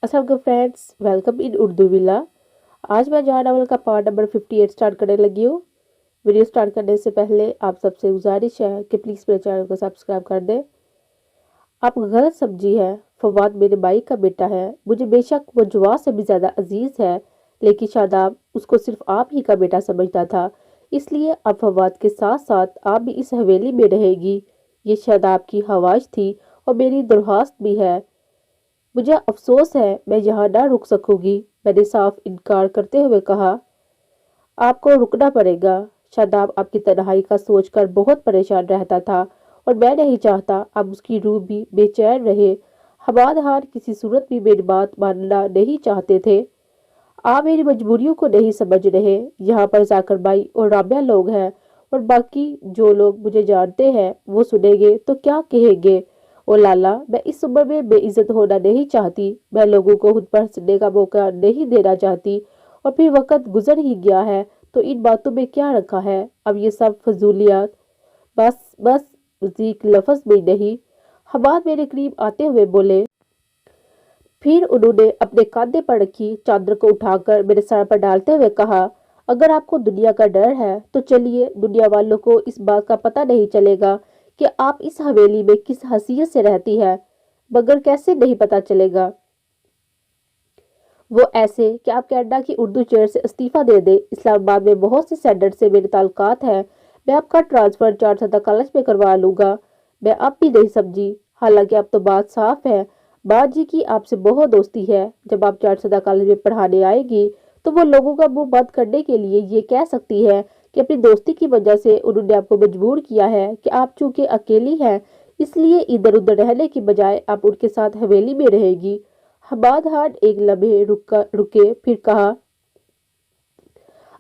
अस्सलाम friends, welcome in Urdu villa. आज मैं जहाँ नावल का पार्ट नंबर 58 स्टार्ट करने लगी हूँ। वीडियो स्टार्ट करने से पहले आप सबसे गुजारिश है कि प्लीज़ मेरे चैनल को सब्सक्राइब कर दें। आप गलत समझी है, फवाद मेरे भाई का बेटा है। मुझे बेशक वो जुआ से भी ज़्यादा अजीज़ है, लेकिन शादाब उसको सिर्फ आप ही का बेटा समझता था। इसलिए अब फवाद के साथ साथ आप भी इस हवेली में रहेगी। ये शादाब की ख्वाहिश थी और मेरी दरख्वास्त भी है। मुझे अफसोस है मैं यहाँ ना रुक सकूंगी, मैंने साफ इनकार करते हुए कहा। आपको रुकना पड़ेगा। शादाब आपकी तन्हाई का सोचकर बहुत परेशान रहता था और मैं नहीं चाहता अब उसकी रूह भी बेचैन रहे। हमाद हार किसी सूरत भी मेरी बात मानना नहीं चाहते थे। आप मेरी मजबूरियों को नहीं समझ रहे। यहाँ पर जाकर भाई और राबिया लोग हैं और बाकी जो लोग मुझे जानते हैं वो सुनेंगे तो क्या कहेंगे। ओ लाला, मैं इस उम्र में बेइज्जत होना नहीं चाहती। मैं लोगों को खुद पर हंसने का मौका नहीं देना चाहती। और फिर वक्त गुजर ही गया है तो इन बातों में क्या रखा है। अब ये सब फजूलियात। बस बस, मज़ीद लफ्ज भी नहीं। हमाद मेरे करीब आते हुए बोले। फिर उन्होंने अपने कांधे पर रखी चादर को उठाकर मेरे सर पर डालते हुए कहा, अगर आपको दुनिया का डर है तो चलिए, दुनिया वालों को इस बात का पता नहीं चलेगा कि आप इस हवेली में किस हैसियत से रहती है। मगर कैसे नहीं पता चलेगा? वो ऐसे कि आप कनाडा की उर्दू चेयर से इस्तीफा दे दे। इस्लामाबाद में बहुत से सेंटर से मेरे ताल्लुकात हैं। मैं आपका ट्रांसफर चारसदा कॉलेज में करवा लूंगा। मैं अब भी नहीं समझी। हालांकि अब तो बात साफ है। बात जी की आपसे बहुत दोस्ती है। जब आप चारसदा कॉलेज में पढ़ाने आएगी तो वो लोगों का मुंह बंद करने के लिए ये कह सकती है कि अपनी दोस्ती की वजह से उन्होंने आपको मजबूर किया है कि आप चूंकि अकेली हैं इसलिए इधर उधर रहने की बजाय आप उनके साथ हवेली में रहेगी। हमाद हार्ड एक लम्हे रुके, फिर कहा,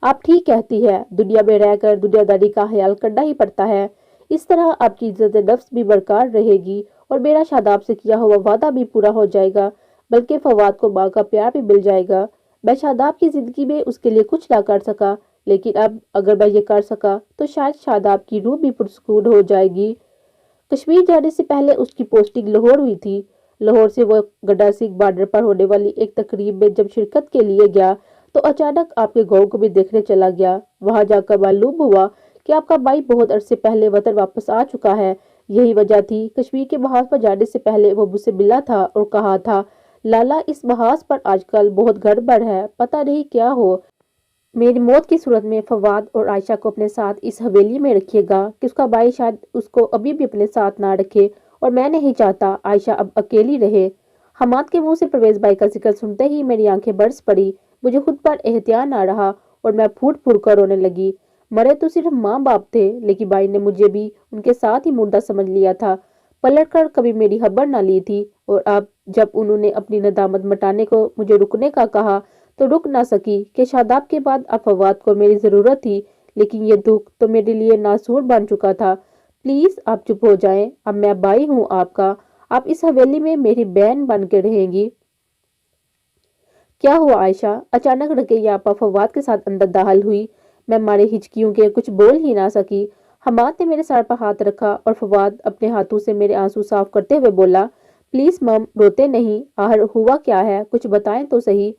आप ठीक कहती है। दुनिया में रहकर दुनियादारी का ख्याल करना ही पड़ता है। इस तरह आपकी इज्जत नफ्स भी बरकरार रहेगी और मेरा शादाब से किया हुआ वादा भी पूरा हो जाएगा। बल्कि फवाद को माँ का प्यार भी मिल जाएगा। मैं शादाब की जिंदगी में उसके लिए कुछ ना कर सका, लेकिन अब अगर मैं ये कर सका तो शायद शादाब की रूह भी पुरसकून हो जाएगी। कश्मीर जाने से पहले उसकी पोस्टिंग लाहौर हुई थी। लाहौर से वो गड्डा सिंह बॉर्डर पर होने वाली एक तकरीब में जब शिरकत के लिए गया तो अचानक आपके गांव को भी देखने चला गया। वहां जाकर मालूम हुआ कि आपका भाई बहुत अरसे पहले वतन वापस आ चुका है। यही वजह थी कश्मीर के महाज पर जाने से पहले वो मुझसे मिला था और कहा था, लाला, इस महाज पर आजकल बहुत गड़बड़ है, पता नहीं क्या हो। मेरी मौत की सूरत में फवाद और आयशा को अपने साथ इस हवेली में रखिएगा कि उसका भाई शायद उसको अभी भी अपने साथ ना रखे। और मैं नहीं चाहता आयशा अब अकेली रहे। हमाद के मुंह से परवेज भाई का जिक्र सुनते ही मेरी आंखें बरस पड़ी। मुझे खुद पर एहतियात ना रहा और मैं फूट फूट कर रोने लगी। मरे तो सिर्फ माँ बाप थे, लेकिन भाई ने मुझे भी उनके साथ ही मुर्दा समझ लिया था। पलट कर कभी मेरी खबर ना ली थी। और अब जब उन्होंने अपनी नदामत मिटाने को मुझे रुकने का कहा तो रुक ना सकी कि शादाब के बाद अब फवाद को मेरी जरूरत थी। लेकिन ये दुख तो मेरे लिए नासूर बन चुका था। प्लीज आप चुप हो जाएं। अब मैं भाई हूँ आपका। आप इस हवेली में मेरी बहन बन के रहेंगी। क्या हुआ आयशा? अचानक रकैया आपा फवाद के साथ अंदर दाखिल हुई। मैं मारे हिचकियों के कुछ बोल ही ना सकी। हमाद ने मेरे सर पर हाथ रखा और फवाद अपने हाथों से मेरे आंसू साफ करते हुए बोला, प्लीज मम, रोते नहीं। आहर हुआ क्या है, कुछ बताएं तो सही।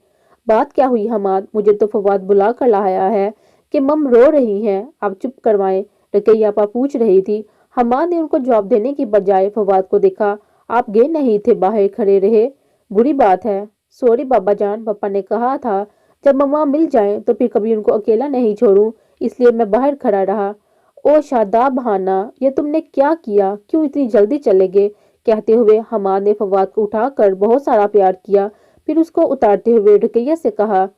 बात क्या हुई हमाद? मुझे तो फवाद बुला कर लाया है कि मम रो रही हैं, आप चुप करवाएं। रकैया आपा पूछ रही थी। हमाद ने उनको जवाब देने की बजाय फवाद को देखा। आप गए नहीं थे, बाहर खड़े रहे। बुरी बात है। सॉरी बाबा जान, पापा ने कहा था जब मम्मा मिल जाएं तो फिर कभी उनको अकेला नहीं छोड़ूं, इसलिए मैं बाहर खड़ा रहा। ओ शादाब बहाना, ये तुमने क्या किया? क्यों इतनी जल्दी चले गए? कहते हुए हमाद ने फवाद को उठाकर बहुत सारा प्यार किया। फिर उसको उतारते हुए रुकैया से कहा,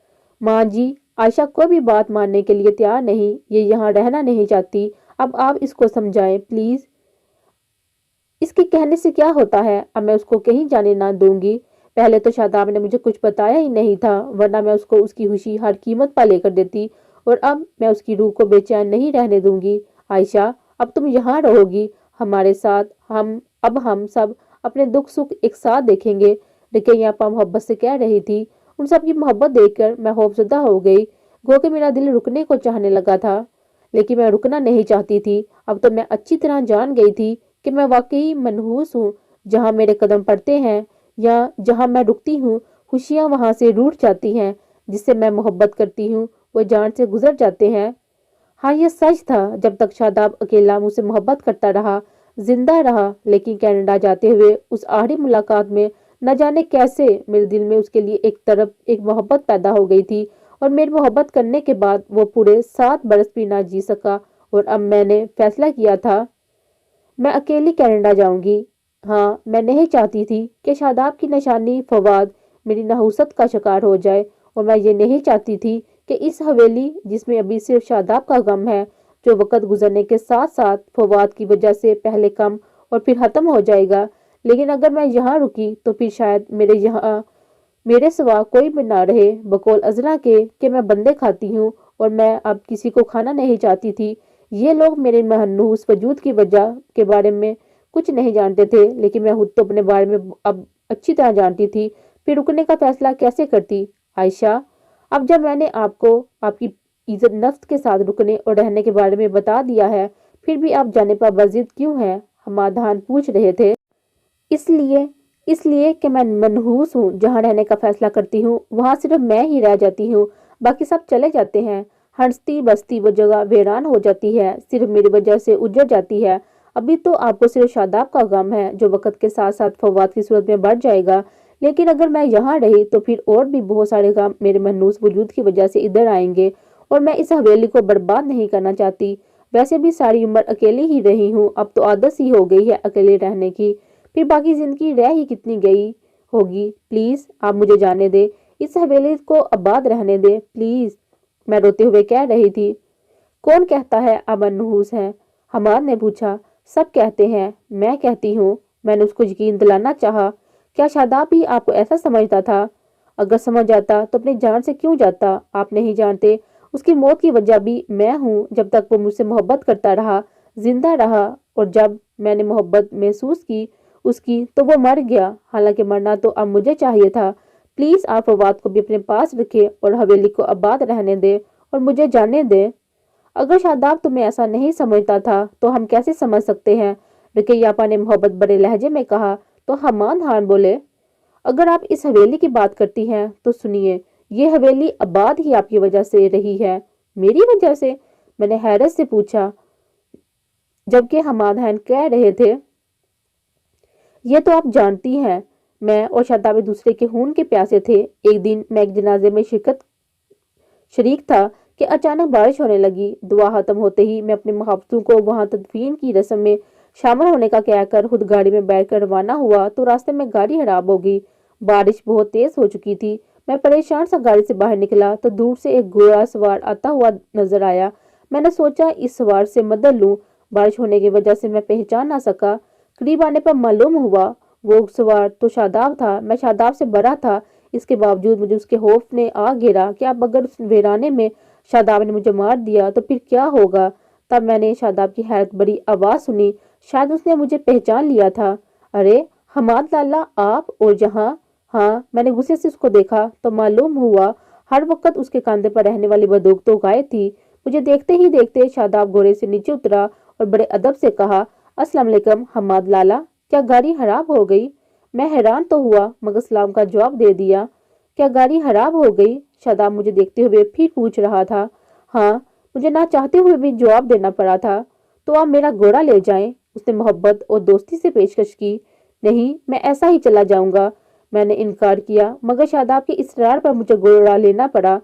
माँ जी, आयशा कोई भी बात मानने के लिए तैयार नहीं। ये यहाँ रहना नहीं चाहती। अब आप इसको समझाएं प्लीज। इसके कहने से क्या होता है? अब मैं उसको कहीं जाने ना दूंगी। पहले तो शादाब ने मुझे कुछ बताया ही नहीं था, वरना मैं उसको उसकी खुशी हर कीमत पर लेकर देती। और अब मैं उसकी रूह को बेचैन नहीं रहने दूंगी। आयशा, अब तुम यहाँ रहोगी हमारे साथ। हम सब अपने दुख सुख एक साथ देखेंगे। रकैया आपा मोहब्बत से कह रही थी। उन सब की मोहब्बत देखकर मैं खौफजदा हो गई। गो कि मेरा दिल रुकने को चाहने लगा था, लेकिन मैं रुकना नहीं चाहती थी। अब तो मैं अच्छी तरह जान गई थी कि मैं वाकई मनहूस हूँ। जहाँ मेरे कदम पड़ते हैं या जहाँ मैं रुकती हूँ खुशियां वहां से रूठ जाती हैं, जिससे मैं मोहब्बत करती हूँ वो जान से गुजर जाते हैं। हाँ, ये सच था। जब तक शादाब अकेला मुझसे मोहब्बत करता रहा, जिंदा रहा, लेकिन कनाडा जाते हुए उस आखिरी मुलाकात में न जाने कैसे मेरे दिल में उसके लिए एक तरफ एक मोहब्बत पैदा हो गई थी, और मेरी मोहब्बत करने के बाद वो पूरे 7 बरस भी ना जी सका। और अब मैंने फैसला किया था, मैं अकेली कनाडा जाऊंगी। हाँ, मैं नहीं चाहती थी कि शादाब की निशानी फवाद मेरी नहुसत का शिकार हो जाए, और मैं ये नहीं चाहती थी कि इस हवेली जिसमें अभी सिर्फ शादाब का गम है, जो वक्त गुजरने के साथ साथ फवाद की वजह से पहले कम और फिर खत्म हो जाएगा। लेकिन अगर मैं यहाँ रुकी तो फिर शायद मेरे सिवा कोई भी ना रहे, बकौल अजरा के कि मैं बंदे खाती हूँ और मैं अब किसी को खाना नहीं चाहती थी। ये लोग मेरे महनूस वजूद की वजह के बारे में कुछ नहीं जानते थे, लेकिन मैं खुद तो अपने बारे में अब अच्छी तरह जानती थी। फिर रुकने का फैसला कैसे करती आयशा? अब जब मैंने आपको आपकी इज्जत नफ्स के साथ रुकने और रहने के बारे में बता दिया है, फिर भी आप जाने पर बजिद क्यों हैं? हमादान पूछ रहे थे। इसलिए इसलिए कि मैं मनहूस हूँ। जहाँ रहने का फैसला करती हूँ वहाँ सिर्फ मैं ही रह जाती हूँ, बाकी सब चले जाते हैं। हंसती बसती वो जगह वीरान हो जाती है, सिर्फ मेरी वजह से उजड़ जाती है। अभी तो आपको सिर्फ शादाब का गम है, जो वक्त के साथ साथ फवाद की सूरत में बढ़ जाएगा। लेकिन अगर मैं यहाँ रही तो फिर और भी बहुत सारे गम मेरे मनहूस वजूद की वजह से इधर आएंगे, और मैं इस हवेली को बर्बाद नहीं करना चाहती। वैसे भी सारी उम्र अकेली ही रही हूँ, अब तो आदत ही हो गई है अकेले रहने की। फिर बाकी जिंदगी रह ही कितनी गई होगी। प्लीज आप मुझे जाने दे, इस हवेली को आबाद रहने दे प्लीज, मैं रोते हुए कह रही थी। कौन कहता है आप मनहूस हैं? हमाद ने पूछा। सब कहते हैं, मैं कहती हूँ। मैंने उसको यकीन दिलाना चाहा। क्या शादाब भी आपको ऐसा समझता था? अगर समझ आता तो अपनी जान से क्यों जाता? आप नहीं जानते उसकी मौत की वजह भी मैं हूँ। जब तक वो मुझसे मोहब्बत करता रहा, जिंदा रहा, और जब मैंने मोहब्बत महसूस की उसकी, तो वो मर गया। हालांकि मरना तो अब मुझे चाहिए था। प्लीज आप फवाद को भी अपने पास रखें और हवेली को आबाद रहने दे और मुझे जाने दे। अगर शादाब तुम्हें ऐसा नहीं समझता था तो हम कैसे समझ सकते हैं? रुकैयापा ने मोहब्बत भरे लहजे में कहा। तो हमान खान बोले, अगर आप इस हवेली की बात करती हैं तो सुनिए, ये हवेली आबाद ही आपकी वजह से रही है। मेरी वजह से? मैंने हैरत से पूछा, जबकि हमाद खान कह रहे थे, ये तो आप जानती हैं, मैं और शादाब एक दूसरे के खून के प्यासे थे। एक दिन मैं एक जनाजे में शरीक था कि अचानक बारिश होने लगी। दुआ खत्म होते ही मैं अपने महबूबों को वहां तदफीन की रस्म में शामिल होने का कहकर खुद गाड़ी में बैठकर रवाना हुआ तो रास्ते में गाड़ी खराब हो गई। बारिश बहुत तेज हो चुकी थी। मैं परेशान सा गाड़ी से बाहर निकला तो दूर से एक घोड़ा सवार आता हुआ नजर आया। मैंने सोचा इस सवार से मदद लूं। बारिश होने की वजह से मैं पहचान ना सका। करीब आने पर मालूम हुआ वो सवार तो शादाब था। मैं शादाब से बड़ा था, इसके बावजूद मुझे उसके खौफ ने आ घेरा कि अब अगर उस वीराने में शादाब ने मुझे मार दिया तो फिर क्या होगा। तब मैंने शादाब की हैरत बड़ी आवाज सुनी। शायद उसने मुझे पहचान लिया था। अरे हमाद लाला, आप? और जहाँ? हाँ, मैंने गुस्से से उसको देखा तो मालूम हुआ हर वक्त उसके कंधे पर रहने वाली बंदूक तो गायब थी। मुझे देखते ही देखते शादाब घोड़े से नीचे उतरा और बड़े अदब से कहा, अस्सलाम वालेकुम हमाद लाला, क्या गाड़ी खराब हो गई? मैं हैरान तो हुआ मगर सलाम का जवाब दे दिया। क्या गाड़ी खराब हो गई? शादाब मुझे देखते हुए फिर पूछ रहा था। हाँ, मुझे ना चाहते हुए भी जवाब देना पड़ा था। तो आप मेरा घोड़ा ले जाएं, उसने मोहब्बत और दोस्ती से पेशकश की। नहीं, मैं ऐसा ही चला जाऊंगा, मैंने इनकार किया, मगर शादाब के इसरार पर मुझे घोड़ा लेना पड़ा।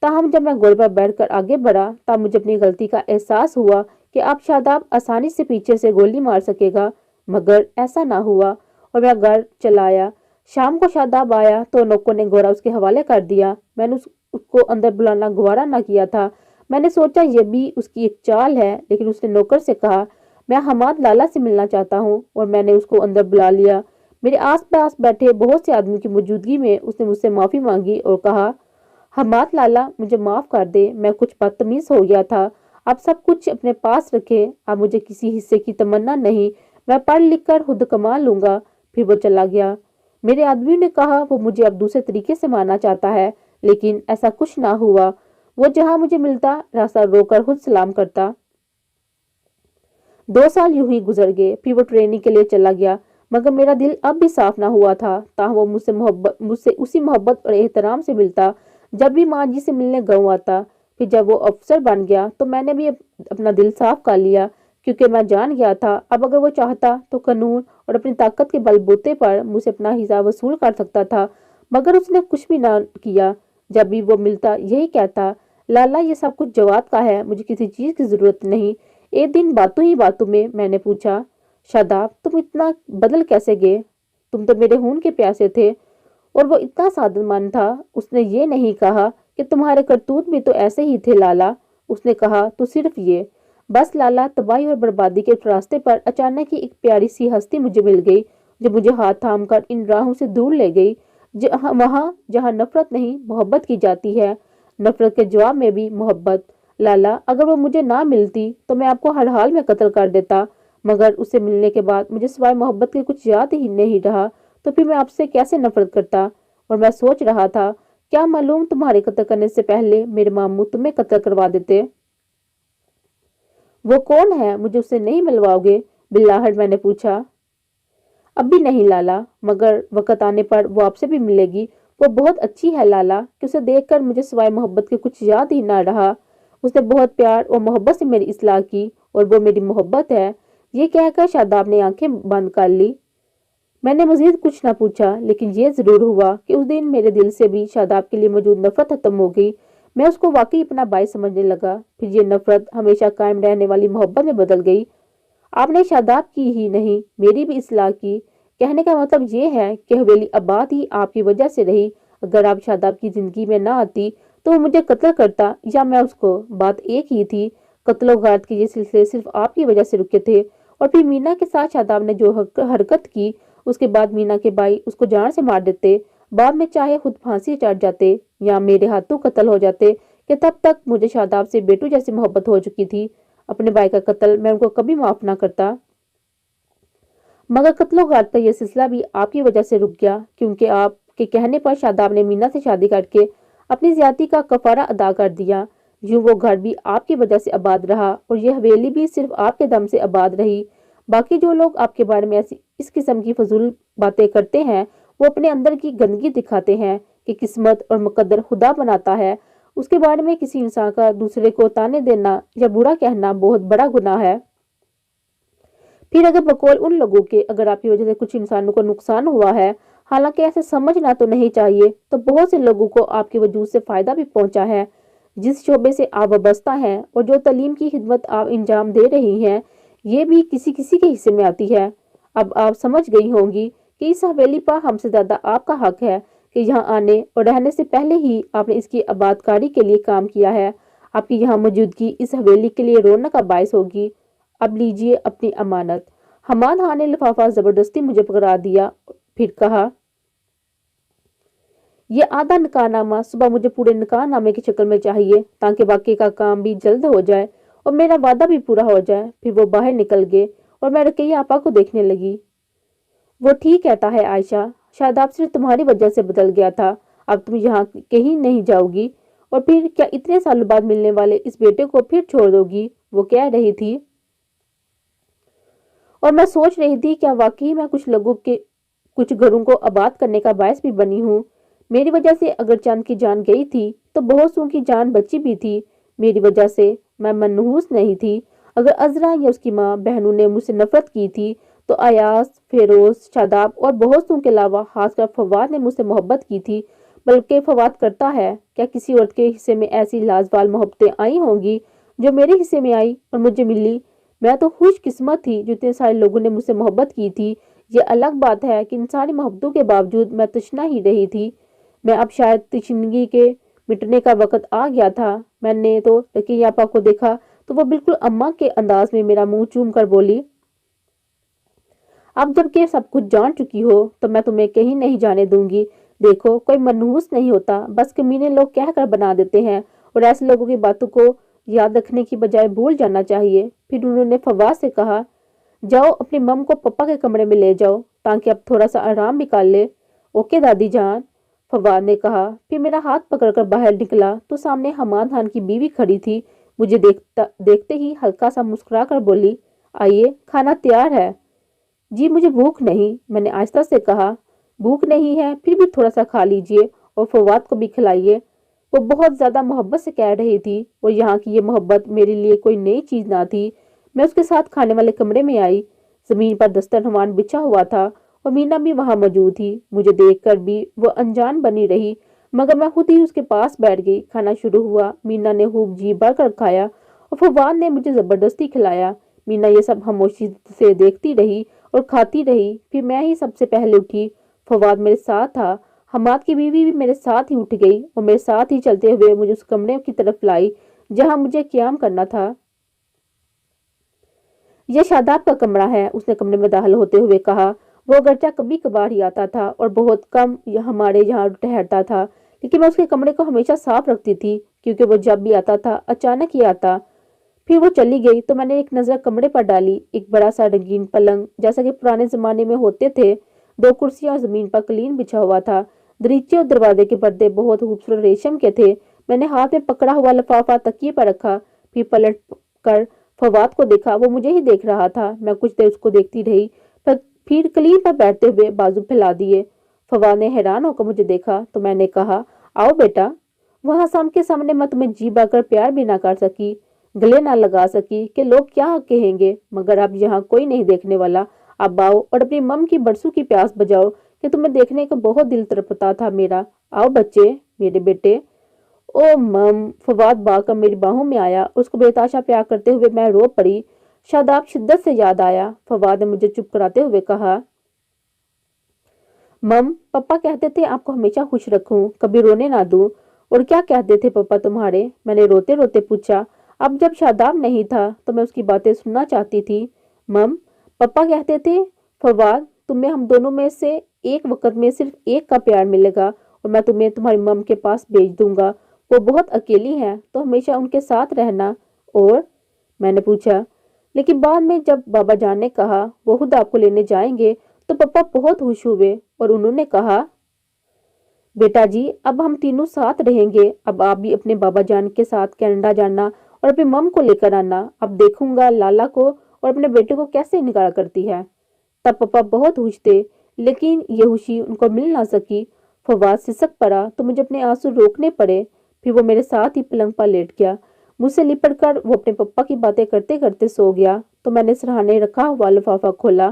ताहम जब मैं घोड़े पर बैठकर आगे बढ़ा तब मुझे अपनी गलती का एहसास हुआ कि अब शादाब आसानी से पीछे से गोली मार सकेगा, मगर ऐसा ना हुआ और मैं घर चलाया। शाम को शादाब आया तो नौकर ने घोड़ा उसके हवाले कर दिया। मैंने उसको अंदर बुलाना गवारा ना किया था। मैंने सोचा यह भी उसकी एक चाल है, लेकिन उसने नौकर से कहा, मैं हमाद लाला से मिलना चाहता हूँ, और मैंने उसको अंदर बुला लिया। मेरे आस पास बैठे बहुत से आदमी की मौजूदगी में उसने मुझसे माफी मांगी और कहा, हमाद लाला मुझे माफ कर दे, मैं कुछ बदतमीज हो गया था। आप सब कुछ अपने पास रखे, आप मुझे किसी हिस्से की तमन्ना नहीं, मैं पढ़ लिख कर खुद कमा लूंगा। फिर वो चला गया। मेरे आदमी ने कहा वो मुझे अब दूसरे तरीके से मारना चाहता है, लेकिन ऐसा कुछ ना हुआ। वो जहां मुझे मिलता रास्ता रोकर खुद सलाम करता। 2 साल यूं ही गुजर गए। फिर वो ट्रेनिंग के लिए चला गया। मगर मेरा दिल अब भी साफ ना हुआ था। ताहम वो मुझसे उसी मोहब्बत और एहतराम से मिलता जब भी माँ जी से मिलने गाँव आता। फिर जब वो अफसर बन गया तो मैंने भी अपना दिल साफ कर लिया, क्योंकि मैं जान गया था अब अगर वो चाहता तो कानून और अपनी ताकत के बलबूते पर मुझसे अपना हिसाब वसूल कर सकता था। मगर उसने कुछ भी ना किया। जब भी वो मिलता यही कहता, लाला ये सब कुछ जवाब का है, मुझे किसी चीज की जरूरत नहीं। एक दिन बातों ही बातों में मैंने पूछा, शादाब तुम इतना बदल कैसे गए? तुम तो मेरे खून के प्यासे थे। और वो इतना सादतमंद था। उसने ये नहीं कहा कि तुम्हारे करतूत भी तो ऐसे ही थे लाला। उसने कहा तो सिर्फ ये, बस लाला तबाही और बर्बादी के रास्ते पर अचानक ही एक प्यारी सी हस्ती मुझे मिल गई, जो मुझे हाथ थाम कर इन राहों से दूर ले गई। वहां जहां नफरत नहीं मोहब्बत की जाती है, नफरत के जवाब में भी मोहब्बत। लाला अगर वो मुझे ना मिलती तो मैं आपको हर हाल में कत्ल कर देता, मगर उससे मिलने के बाद मुझे सिवाय मोहब्बत के कुछ याद ही नहीं रहा। तो फिर मैं आपसे कैसे नफरत करता? और मैं सोच रहा था, क्या मालूम तुम्हारे कत्ल करने से पहले मेरे मामू तुम्हें कत्ल करवा देते। वो कौन है, मुझे उससे नहीं मिलवाओगे? बिल्लाहट मैंने पूछा। अब भी नहीं लाला, मगर वक्त आने पर वो आपसे भी मिलेगी। वो बहुत अच्छी है लाला कि उसे देखकर मुझे सिवाय मोहब्बत के कुछ याद ही ना रहा। उसने बहुत प्यार और मोहब्बत से मेरी इस्लाह की और वो मेरी मोहब्बत है। ये कहकर शादाब ने आंखें बंद कर ली। मैंने मजीद कुछ ना पूछा, लेकिन ये जरूर हुआ कि उस दिन मेरे दिल से भी शादाब के लिए मौजूद नफरत खत्म हो गई। मैं उसको वाकई अपना भाई समझने लगा। फिर ये नफरत हमेशा कायम रहने वाली मोहब्बत में बदल गई। आपने शादाब की ही नहीं, मेरी भी इस्लाह की। कहने का मतलब ये है कि हवेली आबाद ही आपकी वजह से रही। अगर आप शादाब की जिंदगी में ना आती तो वो मुझे कत्ल करता या मैं उसको। बात एक ही थी। कत्लो गारत के ये सिलसिले सिर्फ आपकी वजह से रुके थे। और फिर मीना के साथ शादाब ने जो हरकत की, उसके बाद मीना के भाई उसको जान से मार देते। बाद में चाहे खुद फांसी चढ़ जाते या मेरे हाथों कत्ल हो जाते, कि तब तक मुझे शादाब से बेटू जैसी मोहब्बत हो चुकी थी। अपने भाई का कत्ल मैं उनको कभी माफ ना करता। मगर कत्लो गारत का यह सिलसिला भी आपकी वजह से रुक गया, क्योंकि आपके कहने पर शादाब ने मीना से शादी करके अपनी ज्यादती का कफारा अदा कर दिया। यूं वो घर भी आपकी वजह से आबाद रहा और यह हवेली भी सिर्फ आपके दम से आबाद रही। बाकी जो लोग आपके बारे में ऐसी इस किस्म की फजूल बातें करते हैं, वो अपने अंदर की गंदगी दिखाते हैं कि किस्मत और मुकद्दर खुदा बनाता है। उसके बारे में किसी इंसान का दूसरे को ताने देना या बुरा कहना बहुत बड़ा गुनाह है। फिर अगर बकौल उन लोगों के अगर आपकी वजह से कुछ इंसानों को नुकसान हुआ है, हालांकि ऐसे समझना तो नहीं चाहिए, तो बहुत से लोगों को आपके वजूद से फायदा भी पहुंचा है। जिस शोबे से आप वाबस्ता हैं और जो तालीम की खिदमत आप इंजाम दे रही हैं, ये भी किसी किसी के हिस्से में आती है। अब आप समझ गई होंगी कि इस हवेली पर हमसे ज्यादा आपका हक है कि यहाँ आने और रहने से पहले ही आपने इसकी आबादकारी के लिए काम किया है। आपकी यहाँ मौजूदगी इस हवेली के लिए रौनक का बायस होगी। अब लीजिए अपनी अमानत। हमाद खान ने लिफाफा जबरदस्ती मुझे पकड़ा दिया। फिर कहा, ये आधा निकाहनामा सुबह मुझे पूरे निकाहनामे की शक्ल में चाहिए, ताकि बाकी का काम भी जल्द हो जाए और मेरा वादा भी पूरा हो जाए। फिर वो बाहर निकल गए और मैं रकैया आपा को देखने लगी। वो ठीक कहता है आयशा, शादाब सिर्फ तुम्हारी वजह से बदल गया था। अब तुम यहाँ कहीं नहीं जाओगी और फिर क्या इतने सालों बाद मिलने वाले इस बेटे को फिर छोड़ दोगी? वो कह रही थी। और मैं सोच रही थी, क्या वाकई मैं कुछ लोगों के कुछ घरों को आबाद करने का बायस भी बनी हूँ। मेरी वजह से अगर चंद की जान गई थी तो बहुत सौ की जान बची भी थी। मेरी वजह से मैं मनहूस नहीं थी। अगर अजरा या उसकी माँ बहनों ने मुझसे नफरत की थी तो अयास, फेरोज, शादाब और बहुत सौ के अलावा खासकर फवाद ने मुझसे मोहब्बत की थी। बल्कि फवाद करता है, क्या किसी औरत के हिस्से में ऐसी लाजवाब मोहब्बतें आई होंगी जो मेरे हिस्से में आई और मुझे मिली? मैं तो खुशकिस्मत थी जो इतने सारे लोगों ने मुझसे मोहब्बत की थी। ये अलग बात है कि इन सारी मोहब्बतों के बावजूद मैं तशना ही रही थी। मैं अब शायद तशनगी के मिटने का वक्त आ गया था। मैंने तो रकीया आपा को देखा तो वो बिल्कुल अम्मा के अंदाज में मेरा मुंह चूम कर बोली, अब जबकि सब कुछ जान चुकी हो तो मैं तुम्हें कहीं नहीं जाने दूंगी। देखो, कोई मनहूस नहीं होता, बस कमीने लोग कहकर बना देते हैं और ऐसे लोगों की बातों को याद रखने की बजाय भूल जाना चाहिए। फिर उन्होंने फवाद से कहा, जाओ अपनी मम को पप्पा के कमरे में ले जाओ ताकि अब थोड़ा सा आराम भी कर ले। ओके दादी जान, फवाद ने कहा। फिर मेरा हाथ पकड़कर बाहर निकला तो सामने हमाद खान की बीवी खड़ी थी। मुझे देखते ही हल्का सा मुस्कुरा कर बोली, आइए खाना तैयार है। جی مجھے بھوک نہیں، میں نے آہستہ سے کہا۔ بھوک نہیں ہے پھر بھی تھوڑا سا کھا لیجئے اور فواد کو بھی کھلائیے۔ وہ بہت زیادہ محبت سے کہہ رہی تھی اور یہاں کی یہ محبت میرے لیے کوئی نئی چیز نہ تھی۔ میں اس کے ساتھ کھانے والے کمرے میں آئی۔ زمین پر دسترخوان بچھا ہوا تھا اور مینا بھی وہاں موجود تھی۔ مجھے دیکھ کر بھی وہ انجان بنی رہی مگر میں خود ہی اس کے پاس بیٹھ گئی۔ کھانا شروع ہوا۔ مینا نے خوب جی بھر کر کھایا اور فواد نے مجھے زبردستی کھلایا۔ مینا یہ سب خاموشی سے دیکھتی رہی اور کھاتی رہی۔ پھر میں ہی سب سے پہلے اٹھی۔ فواد میرے ساتھ تھا۔ حماد کی بیوی بھی میرے ساتھ ہی اٹھ گئی اور میرے ساتھ ہی چلتے ہوئے مجھے اس کمرے کی طرف لائی جہاں مجھے قیام کرنا تھا۔ یہ شاداب کا کمرہ ہے، اس نے کمرے میں داخل ہوتے ہوئے کہا۔ وہ اگرچہ کبھی کبھار ہی آتا تھا اور بہت کم ہمارے یہاں ٹھہرتا تھا، لیکن میں اس کے کمرے کو ہمیشہ صاف رکھتی تھی کیونکہ وہ جب بھی آتا تھا اچانک ہی آتا۔ پھر وہ چلی گئی تو میں نے ایک نظر کمرے پر ڈالی۔ ایک بڑا سا رنگین پلنگ جیسا کہ پرانے زمانے میں ہوتے تھے، 2 کرسیاں اور زمین پر قالین بچھا ہوا تھا۔ دریچے اور دروازے کے پردے بہت خوبصورت ریشم کے تھے۔ میں نے ہاتھ میں پکڑا ہوا لفافہ تکیے پر رکھا، پھر پلٹ کر فواد کو دیکھا۔ وہ مجھے ہی دیکھ رہا تھا۔ میں کچھ دیر اس کو دیکھتی رہی، پھر قالین پر بیٹھتے ہوئے بازو پھیلا دیے۔ فواد نے حیران ہو کر مجھے دیکھا تو میں نے کہا، آؤ بیٹا۔ وہاں سام کے سامنے میں تمہیں جی بھر کر پیار بھی نہ کر سکی، گلے نہ لگا سکی کہ لوگ کیا کہیں گے، مگر اب یہاں کوئی نہیں دیکھنے والا۔ اب آؤ اور اپنی مم کی برسوں کی پیاس بجاؤ کہ تمہیں دیکھنے کا بہت دل تڑپتا تھا میرا۔ آؤ بچے، میرے بیٹے۔ او مم، فواد بھاگ کر میری باہوں میں آیا اور اس کو بے تحاشا پیار کرتے ہوئے میں رو پڑی۔ شاداب شدت سے یاد آیا۔ فواد نے مجھے چپ کراتے ہوئے کہا، مم، پپا کہتے تھے آپ کو ہمیشہ خوش رکھوں، کبھی رونے نہ دوں۔ اور کیا کہتے تھے پپا تمہارے؟ میں نے روتے روتے پوچھا۔ اب جب شاداب نہیں تھا تو میں اس کی باتیں سننا چاہتی تھی۔ مم، پپا کہتے تھے، فواد، تمہیں ہم دونوں میں سے ایک وقت میں صرف ایک کا پیار ملے گا اور میں تمہیں تمہاری مم کے پاس بھیج دوں گا۔ وہ بہت اکیلی ہیں تو ہمیشہ ان کے ساتھ رہنا۔ اور میں نے پوچھا، لیکن بعد میں جب بابا جان نے کہا وہ خود آپ کو لینے جائیں گے تو پپا بہت خوش ہوئے اور انہوں نے کہا، بیٹا جی اب ہم تینوں ساتھ رہیں گے، اب آپ بھی اپنے بابا جان کے ساتھ کینیڈا جانا اور اپنی مم کو لے کر آنا۔ اب دیکھوں گا لالا کو اور اپنے بیٹے کو کیسے انکار کرتی ہے۔ تب پپا بہت خوش تھے لیکن یہ خوشی ان کو مل نہ سکی۔ فواد سسک پڑا تو مجھے اپنے آنسو روکنے پڑے۔ پھر وہ میرے ساتھ ہی پلنگ پر لیٹ گیا۔ مجھ سے لپٹ کر وہ اپنے پپا کی باتیں کرتے کرتے سو گیا تو میں نے سرہانے رکھا ہوا لفافہ کھولا۔